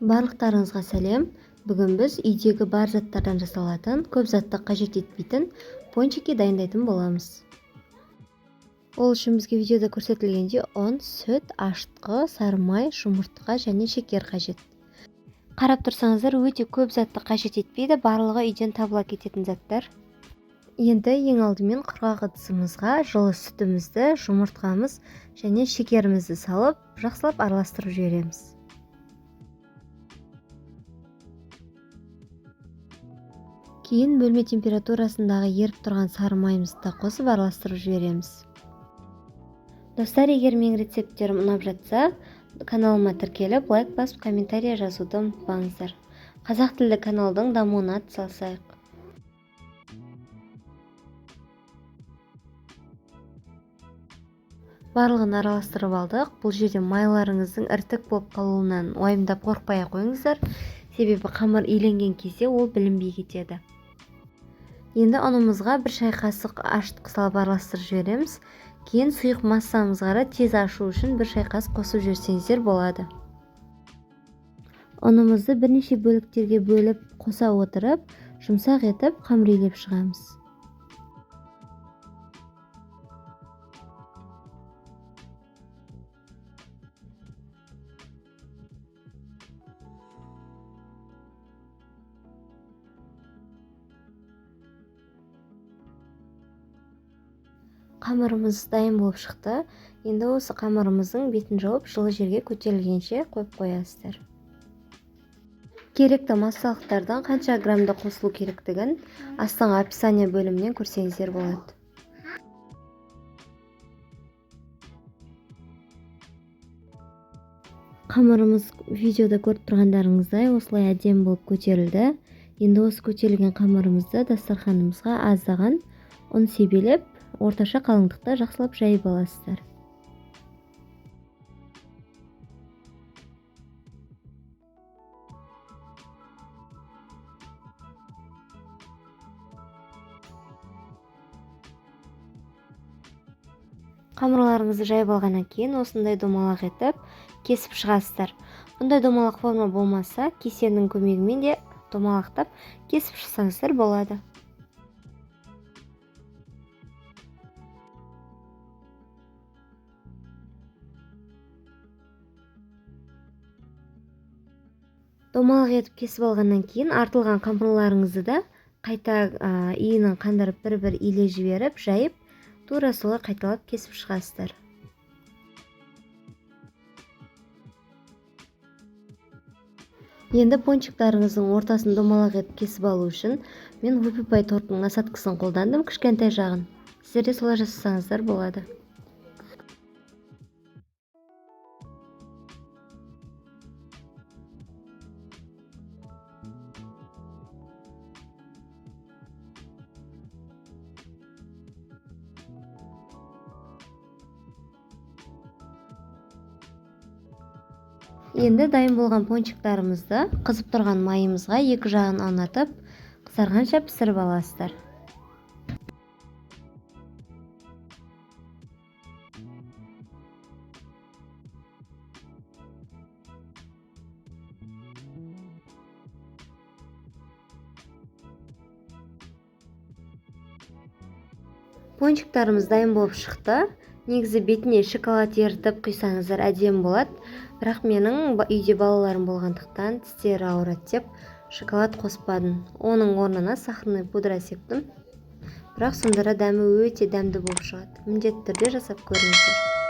Барлықтарыңызға сәлем. Бүгін біз үйдегі бар заттардан жасалатын, көп затты қажет етпейтін пончики дайындайтын боламыз. Ол үшін бізге видеода көрсетілгендей ұн, сүт, ашытқы, сары май, жұмыртқа және шекер қажет. Қарап тұрсаңыздар, өте көп затты қажет етпейді, барлығы үйден табыла кететін заттар. Енді ең алдымен құрғақ ыдысымызға жылы сүтімізді, жұмыртқамыз және шекерімізді салып, жақсылап араластырып жібереміз. Кейін бөлме температурасындағы еріп тұрған сары майымызды да қосып араластырып жібереміз. Достар, егер менің рецепттерім ұнап жатса, каналыма тіркеліп, лайк басып, комментария жазуды ұмытпаңыздар. Қазақ тілді каналдың дамуына атсалысайық. Барлығын араластырып алдық. Бұл жерде майларыңыздың іртік болып қалуынан уайымдап қорықпай қойыңыздар, себебі қамыр иленген кезде ол білінбей кетеді. Енді ұнымызға 1 шай қасық ашытқы салып араластырып жібереміз. Кейін сұйық массамызға тез ашу үшін 1 шай қасық қосып жіберсеңіздер болады. Ұнымызды бірнеше бөліктерге бөліп қоса отырып, жұмсақ етіп қамыр илеп шығамыз. Қамырымыз дайын болып шықты. Енді осы қамырымыздың бетін жауып, жылы жерге көтерілгенше қойып қоясыздар. Керекті массалықтардан қанша граммда қосылу керектігін астыңғы описание бөлімінен көрсеңіздер болады. Қамырымыз видеода көріп тұрғандарыңыздай осылай әдемі болып көтерілді. Енді осы көтерілген қамырымызды дастарханымызға аздаған ұн себелеп, орташа қалыңдықта жақсылап жайып аласыздар. Қамырларыңызды жайып алғаннан кейін осындай домалақ етіп кесіп шығасыздар. Бұндай домалақ форма болмаса, кесенің көмегімен де домалақтап кесіп шықсаңыздар болады. Домалақ етіп кесіп алғаннан кейін артылған қамырларыңызды да қайта иінін қандырып бір-бір иле жіберіп, жайып, тура солай қайталап кесіп шығасыздар. Енді пончиктарыңыздың ортасын домалақ етіп кесіп алу үшін мен Happy Pie торттың насаткасын қолдандым, кішкентай жағын. Сіздер де солай жасасаңыздар болады. Енді дайын болған пончиктарымызды қызып тұрған майымызға екі жағын аунатып, қызарғанша пісіріп аласыздар. Пончиктарымыз дайын болып шықты. Негізі бетіне шоколад ерітіп құйсаңыздар әдемі болады. Бірақ менің үйде балаларым болғандықтан тістері ауырады деп шоколад қоспадым. Оның орнына сахарный пудра септім. Бірақ сонда дәмі өте дәмді болып шығады. Міндетті түрде жасап көріңіздер.